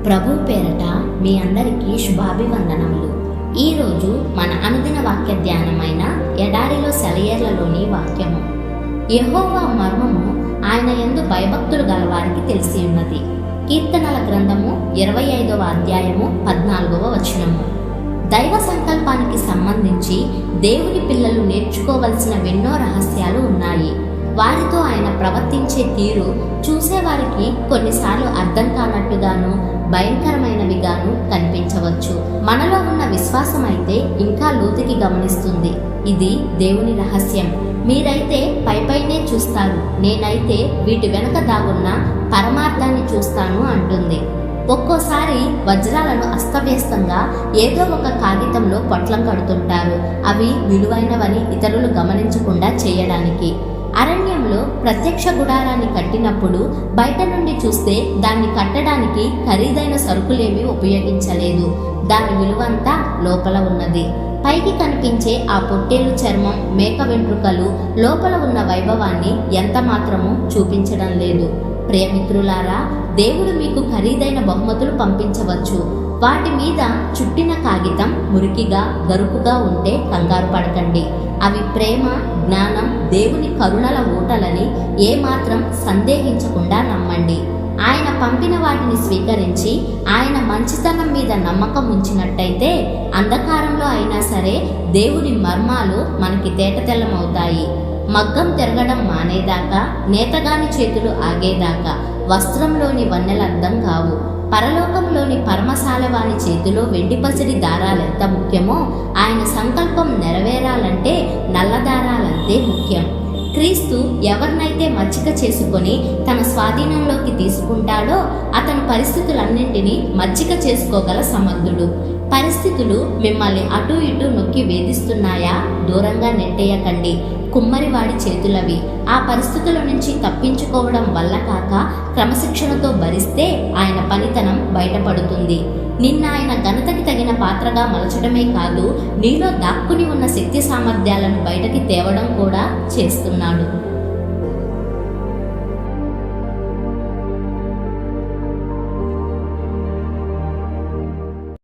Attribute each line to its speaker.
Speaker 1: ప్రభు పేరట మీ అందరికీ శుభాభివందనములు. ఈరోజు మన అనుదిన వాక్య ధ్యానమైన ఎడారిలో సెలయేర్లలోని వాక్యము. యెహోవా మర్మము ఆయన యందు భయభక్తులు గలవారికి తెలిసి ఉన్నది. కీర్తనల గ్రంథము 25వ అధ్యాయము 14వ వచనము. దైవ సంకల్పానికి సంబంధించి దేవుని పిల్లలు నేర్చుకోవలసిన ఎన్నో రహస్యాలు ఉన్నాయి. వారితో ఆయన ప్రవర్తించే తీరు చూసేవారికి కొన్నిసార్లు అర్థం కానట్టుగాను భయంకరమైనవిగాను కనిపించవచ్చు. మనలో ఉన్న విశ్వాసం అయితే ఇంకా లోతుకి గమనిస్తుంది. ఇది దేవుని రహస్యం. మీరైతే పైపైనే చూస్తారు, నేనైతే వీటి వెనుక దాగున్న పరమార్థాన్ని చూస్తాను అంటుంది. ఒక్కోసారి వజ్రాలను అస్తవ్యస్తంగా ఏదో ఒక కాగితంలో పొట్లం కడుతుంటారు, అవి విలువైనవని ఇతరులు గమనించకుండా చేయడానికి. అరణ్యంలో ప్రత్యక్ష గుడారాన్ని కట్టినప్పుడు బయట నుండి చూస్తే దాన్ని కట్టడానికి ఖరీదైన సరుకులేమీ ఉపయోగించలేదు. దాని విలువంతా లోపల ఉన్నది. పైకి కనిపించే ఆ పొట్టేలు చర్మం, మేక వెంట్రుకలు లోపల ఉన్న వైభవాన్ని ఎంత మాత్రమూ చూపించడం లేదు. ప్రియమిత్రులారా, దేవుడు మీకు ఖరీదైన బహుమతులు పంపించవచ్చు. వాటి మీద చుట్టిన కాగితం మురికిగా గరుకుగా ఉంటే కంగారు పడకండి. అవి ప్రేమ, జ్ఞానం, దేవుని కరుణల ఊటలని ఏమాత్రం సందేహించకుండా నమ్మండి. ఆయన పంపిన వాటిని స్వీకరించి ఆయన మంచితనం మీద నమ్మకం ఉంచినట్టయితే అంధకారంలో అయినా సరే దేవుని మర్మాలు మనకి తేటతెల్లమవుతాయి. మగ్గం తిరగడం మానేదాకా, నేతగాని చేతులు ఆగేదాకా వస్త్రంలోని వన్నెలు అర్థం కావు. పరలోకంలోని పరమశాలవాని చేతిలో వెండి పసిడి దారాలెంత ముఖ్యమో ఆయన సంకల్పం నెరవేరాలంటే నల్ల దారాలంతే ముఖ్యం. క్రీస్తు ఎవరినైతే మచ్చిక చేసుకొని తన స్వాధీనంలోకి తీసుకుంటాడో అతను పరిస్థితులన్నింటినీ మచ్చిక చేసుకోగల సమర్థుడు. పరిస్థితులు మిమ్మల్ని అటు ఇటు నొక్కి వేధిస్తున్నాయా? దూరంగా నెట్టేయకండి. కుమ్మరివాడి చేతులవి. ఆ పరిస్థితుల నుంచి తప్పించుకోవడం వల్ల కాక క్రమశిక్షణతో భరిస్తే ఆయన పనితనం బయటపడుతుంది. నిన్న ఆయన ఘనతకి తగిన పాత్రగా మలచడమే కాదు, నీలో దాక్కుని ఉన్న శక్తి సామర్థ్యాలను బయటకి తేవడం కూడా చేస్తున్నాడు.